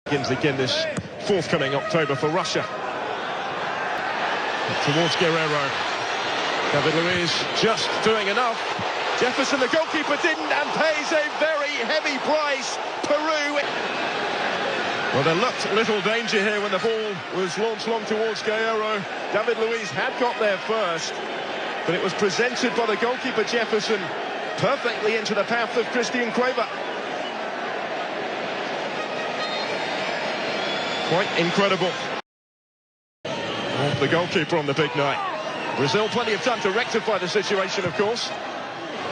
Begins again this forthcoming October for Russia. Towards Guerrero. David Luiz just doing enough. Jefferson, the goalkeeper, didn't and pays a very heavy price. Peru. Well, there looked little danger here when the ball was launched long towards Guerrero. David Luiz had got there first, but it was presented by the goalkeeper Jefferson perfectly into the path of Cueva. Quite incredible. The goalkeeper on the big night. Brazil plenty of time to rectify the situation, of course.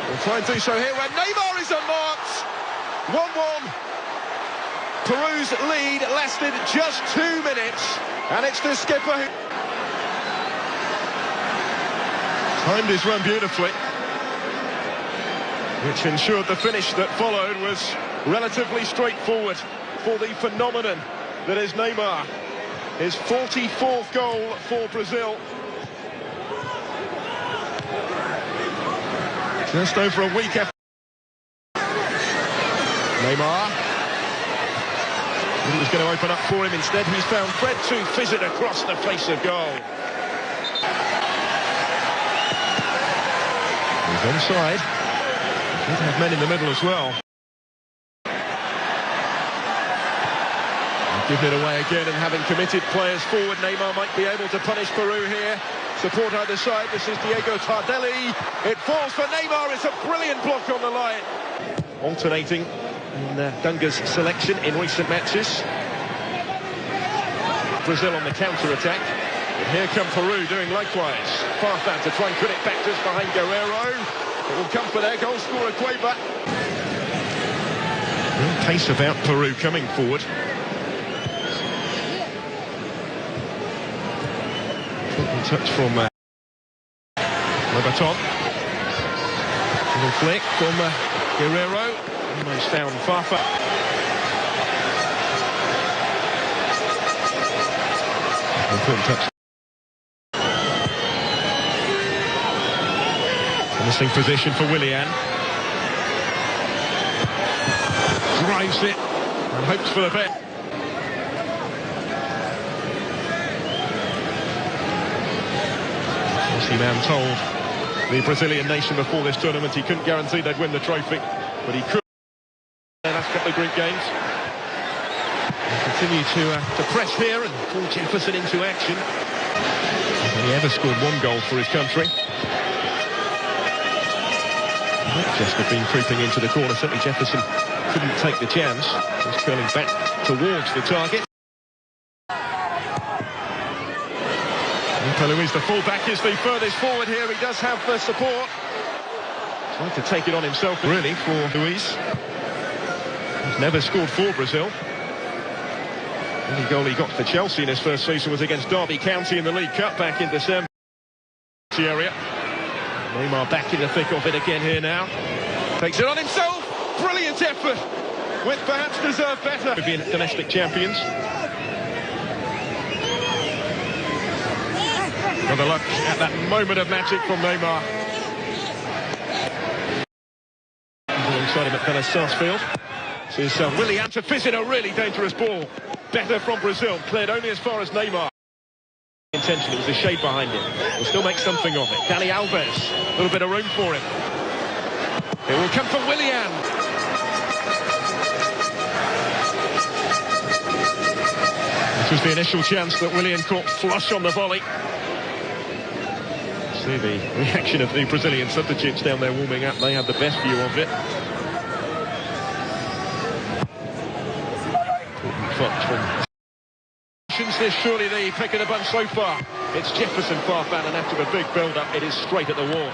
We'll try and do so here when Neymar is unmarked. 1-1. Peru's lead lasted just 2 minutes, and it's the skipper who timed his run beautifully, which ensured the finish that followed was relatively straightforward for the phenomenon that is Neymar. His 44th goal for Brazil. Just over a week after Neymar. He was going to open up for him. Instead, he's found Fred to fizz it across the face of goal. He's onside. He did have men in the middle as well. Giving it away again, and having committed players forward, Neymar might be able to punish Peru here. Support either side. This is Diego Tardelli. It falls for Neymar. It's a brilliant block on the line. Alternating in Dunga's selection in recent matches. Brazil on the counter-attack. And here come Peru doing likewise. Farfan to try and put it back just behind Guerrero. It will come for their goal scorer, Cueva. Real pace about Peru coming forward. Touch from Lebaton. Little flick from Guerrero. Almost found Fafa. Touch. Missing position for Willian. Drives it and hopes for the best. Man told the Brazilian nation before this tournament he couldn't guarantee they'd win the trophy, but he could in the last couple of group games. He'll continue to press here and pull Jefferson into action. He ever scored one goal for his country. Just have been creeping into the corner. Certainly Jefferson couldn't take the chance. He's curling back towards the target. Luiz, the fullback, is the furthest forward here. He does have the support. Trying to take it on himself, really, for Luiz. He's never scored for Brazil. The only goal he got for Chelsea in his first season was against Derby County in the League Cup back in December. Area. Neymar back in the thick of it again here now. Takes it on himself. Brilliant effort, with perhaps deserved better. Being domestic champions. Another look at that moment of magic from Neymar. Alongside him at Vélez Sarsfield. This is Willian to fizz in a really dangerous ball. Better from Brazil, cleared only as far as Neymar. Intention, it was a shade behind him. He'll still make something of it. Dani Alves, a little bit of room for him. It will come from Willian. This was the initial chance that Willian caught flush on the volley. See the reaction of the Brazilian substitutes down there warming up. They have the best view of it. This surely the pick of the bunch so far. It's Jefferson, Farfan, and after the big build-up, it is straight at the wall.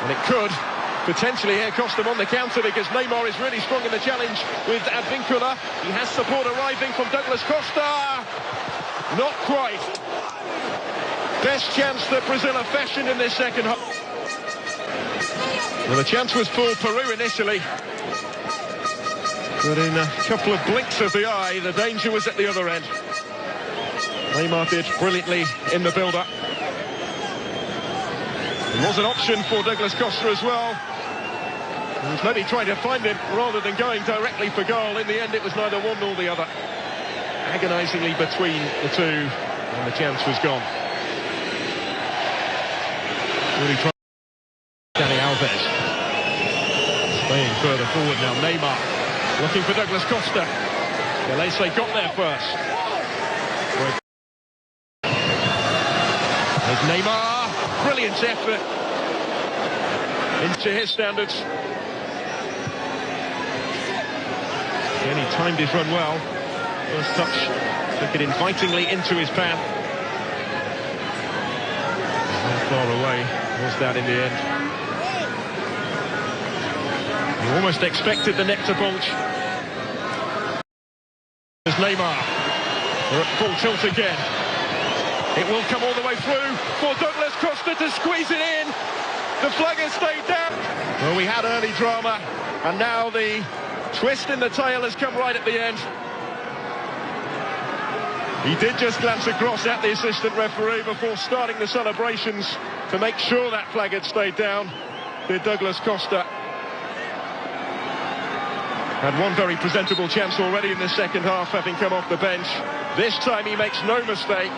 And it could potentially here cost them on the counter, because Neymar is really strong in the challenge with Advincula. He has support arriving from Douglas Costa. Not quite. Best chance that Brazil have fashioned in this second half. Well, the chance was for Peru initially, but in a couple of blinks of the eye, the danger was at the other end. Neymar did brilliantly in the build-up. It was an option for Douglas Costa as well. was maybe trying to find him rather than going directly for goal. In the end, it was neither one nor the other. Agonisingly between the two, and the chance was gone. Really trying. Danny Alves. Staying further forward now. Neymar looking for Douglas Costa. Gallese got there first. There's Neymar. Brilliant effort. Into his standards. Again, he timed his run well. First touch took it invitingly into his path. How far away was that in the end? He almost expected the net to bulge. There's Neymar. We're at full tilt again. It will come all the way through for Douglas Costa to squeeze it in. The flag has stayed down. Well, we had early drama, and now the twist in the tail has come right at the end. He did just glance across at the assistant referee before starting the celebrations to make sure that flag had stayed down. Did Douglas Costa. Had one very presentable chance already in the second half, having come off the bench. This time he makes no mistake.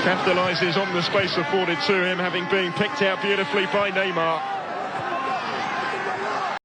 Capitalises on the space afforded to him, having been picked out beautifully by Neymar.